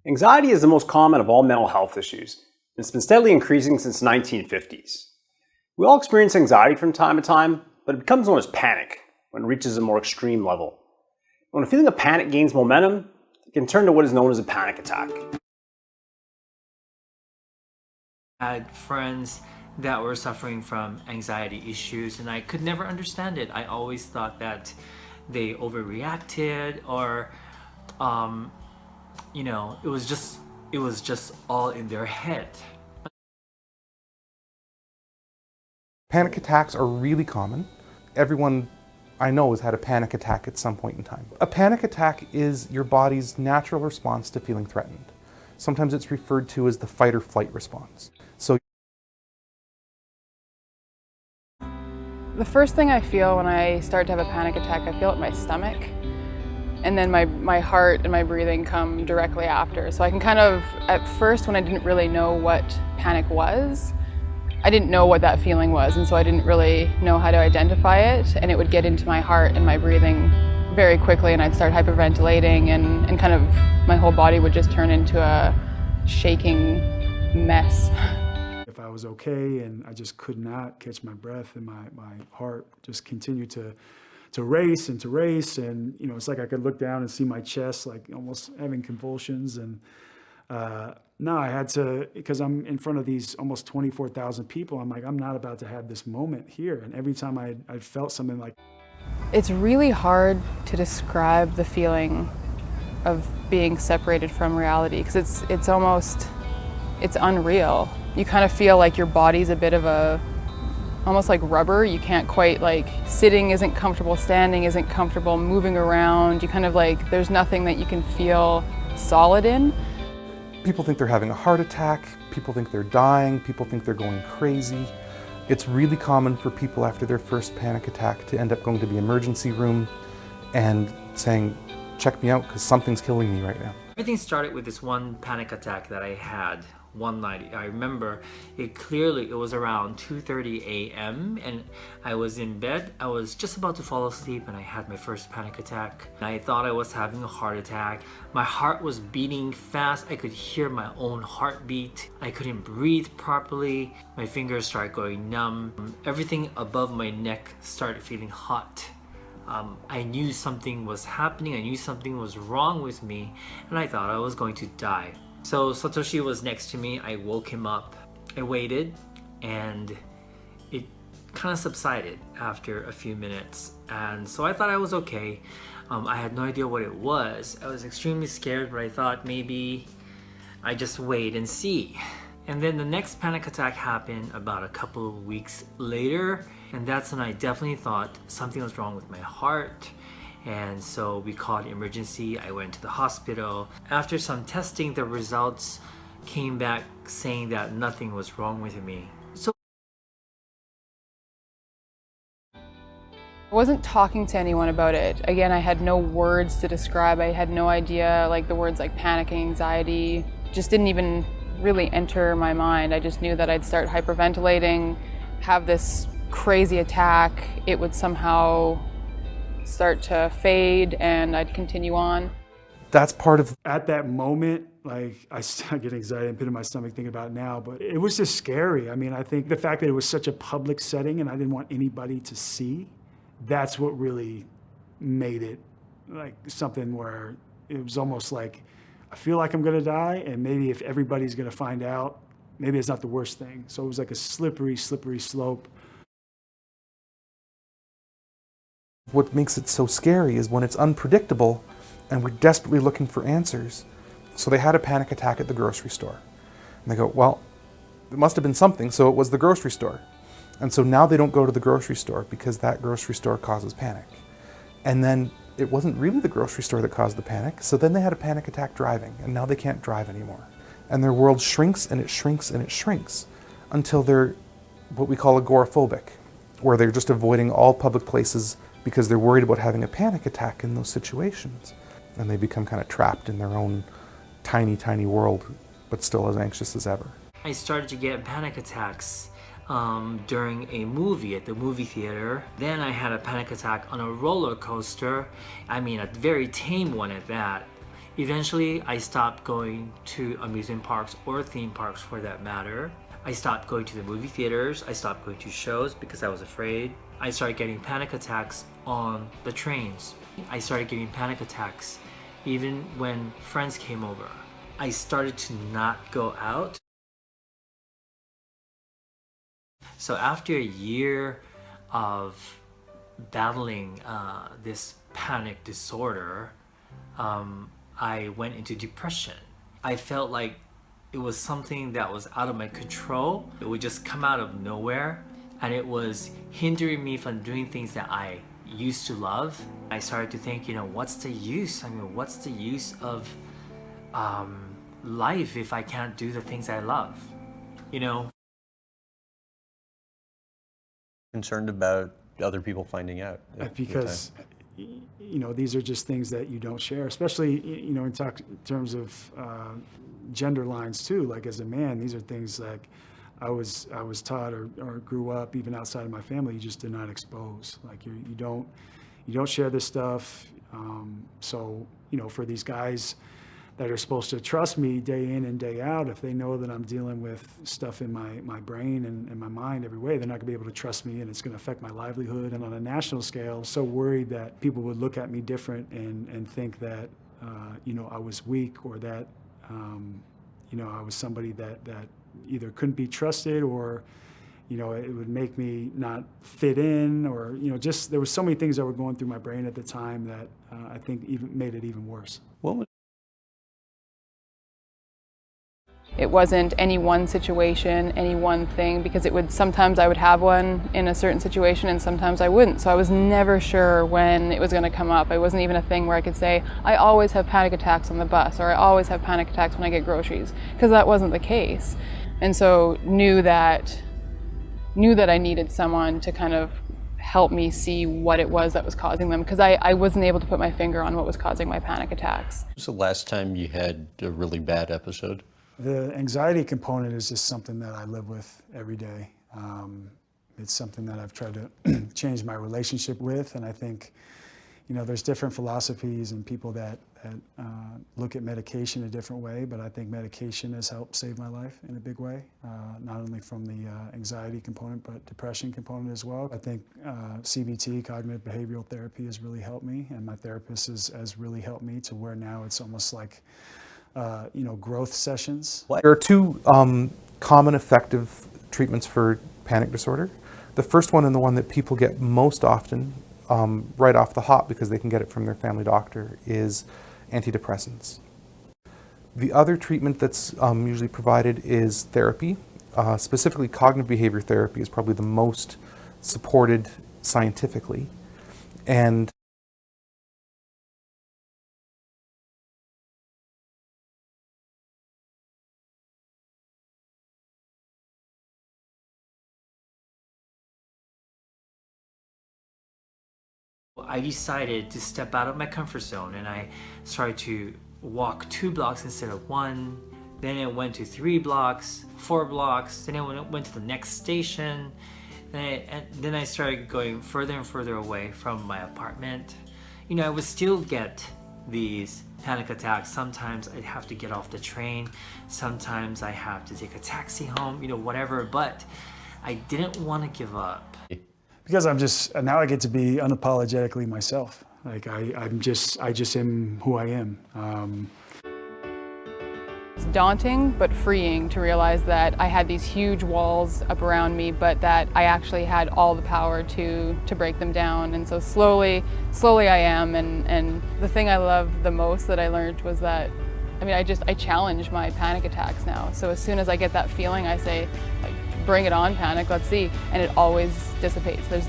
Anxiety is the most common of all mental health issues, and it's been steadily increasing since the 1950s. We all experience anxiety from time to time, but it becomes known as panic when it reaches a more extreme level. When a feeling of panic gains momentum, it can turn to what is known as a panic attack. I had friends that were suffering from anxiety issues, and I could never understand it. I always thought that they overreacted, or it was just all in their head. Panic attacks are really common. Everyone I know has had a panic attack at some point in time. A panic attack is your body's natural response to feeling threatened. Sometimes it's referred to as the fight or flight response. So the first thing I feel when I start to have a panic attack, I feel it in my stomach. And then my heart and my breathing come directly after. So I can kind of, at first when I didn't really know what panic was, I didn't know what that feeling was, and so I didn't really know how to identify it, and it would get into my heart and my breathing very quickly, and I'd start hyperventilating, and kind of my whole body would just turn into a shaking mess. If I was okay and I just could not catch my breath, and my heart just continued to race, and it's like I could look down and see my chest like almost having convulsions. And no, I had to, because I'm in front of these almost 24,000 people, I'm like, I'm not about to have this moment here. And every time I felt something like... It's really hard to describe the feeling of being separated from reality, because it's unreal. You kind of feel like your body's a bit of almost like rubber. You can't quite, like, sitting isn't comfortable, standing isn't comfortable, moving around. You kind of like, there's nothing that you can feel solid in. people think they're having a heart attack, people think they're dying, people think they're going crazy. It's really common for people after their first panic attack to end up going to the emergency room and saying, check me out because something's killing me right now. Everything started with this one panic attack that I had one night. I remember it clearly. It was around 2:30 a.m. and I was in bed. I was just about to fall asleep and I had my first panic attack. I thought I was having a heart attack. My heart was beating fast. I could hear my own heartbeat. I couldn't breathe properly. My fingers started going numb. Everything above my neck started feeling hot. I knew something was happening. I knew something was wrong with me, and I thought I was going to die. So Satoshi was next to me. I woke him up. I waited, and it kind of subsided after a few minutes. And so I thought I was okay. I had no idea what it was. I was extremely scared, but I thought maybe I just wait and see. And then the next panic attack happened about a couple of weeks later, and that's when I definitely thought something was wrong with my heart. And so we called emergency. I went to the hospital. After some testing, the results came back saying that nothing was wrong with me. So I wasn't talking to anyone about it. Again, I had no words to describe. I had no idea, like the words like panic and anxiety just didn't even really enter my mind. I just knew that I'd start hyperventilating, have this crazy attack. It would somehow start to fade and I'd continue on. That's part of... At that moment, like, I still get anxiety and pit in my stomach thinking about it now, but it was just scary. I mean, I think the fact that it was such a public setting and I didn't want anybody to see, that's what really made it like something where it was almost like, I feel like I'm gonna die, and maybe if everybody's gonna find out, maybe it's not the worst thing. So it was like a slippery, slippery slope. What makes it so scary is when it's unpredictable and we're desperately looking for answers. So they had a panic attack at the grocery store. And they go, well, it must have been something, so it was the grocery store. And so now they don't go to the grocery store because that grocery store causes panic. And then it wasn't really the grocery store that caused the panic, so then they had a panic attack driving, and now they can't drive anymore. And their world shrinks and it shrinks and it shrinks until they're what we call agoraphobic, where they're just avoiding all public places because they're worried about having a panic attack in those situations. And they become kind of trapped in their own tiny, tiny world, but still as anxious as ever. I started to get panic attacks during a movie at the movie theater. Then I had a panic attack on a roller coaster. I mean, a very tame one at that. Eventually, I stopped going to amusement parks or theme parks for that matter. I stopped going to the movie theaters. I stopped going to shows because I was afraid. I started getting panic attacks on the trains. I started getting panic attacks even when friends came over. I started to not go out. So after a year of battling this panic disorder, I went into depression. I felt like it was something that was out of my control. It would just come out of nowhere, and it was hindering me from doing things that I used to love. I started to think, what's the use? What's the use of life if I can't do the things I love? Concerned about other people finding out? Because these are just things that you don't share, especially in terms of gender lines too. Like as a man, these are things like I was taught or grew up even outside of my family. You just did not expose. Like you don't share this stuff. So for these guys that are supposed to trust me day in and day out, if they know that I'm dealing with stuff in my brain and my mind every way, they're not gonna be able to trust me, and it's gonna affect my livelihood. And on a national scale, so worried that people would look at me different and think that, I was weak, or that, I was somebody that either couldn't be trusted, or, it would make me not fit in, or, just there were so many things that were going through my brain at the time that I think even made it even worse. It wasn't any one situation, any one thing, because sometimes I would have one in a certain situation and sometimes I wouldn't. So I was never sure when it was going to come up. It wasn't even a thing where I could say, I always have panic attacks on the bus, or I always have panic attacks when I get groceries, because that wasn't the case. And so knew that I needed someone to kind of help me see what it was that was causing them, because I wasn't able to put my finger on what was causing my panic attacks. When was the last time you had a really bad episode? The anxiety component is just something that I live with every day. It's something that I've tried to change my relationship with, and I think, there's different philosophies and people that look at medication a different way, but I think medication has helped save my life in a big way, not only from the anxiety component, but depression component as well. I think CBT, cognitive behavioral therapy, has really helped me, and my therapist has really helped me to where now it's almost like growth sessions. There are two common effective treatments for panic disorder. The first one, and the one that people get most often right off the hop because they can get it from their family doctor, is antidepressants. The other treatment that's usually provided is therapy. Specifically, cognitive behavior therapy is probably the most supported scientifically. And I decided to step out of my comfort zone, and I started to walk 2 blocks instead of 1. Then it went to 3 blocks, 4 blocks. Then it went to the next station. Then I started going further and further away from my apartment. I would still get these panic attacks. Sometimes I'd have to get off the train. Sometimes I have to take a taxi home, whatever. But I didn't want to give up. Because now I get to be unapologetically myself. Like I just am who I am. It's daunting but freeing to realize that I had these huge walls up around me, but that I actually had all the power to break them down. And so slowly I am. And the thing I love the most that I learned was that, I challenge my panic attacks now. So as soon as I get that feeling, I say, bring it on, panic, let's see. And it always dissipates. There's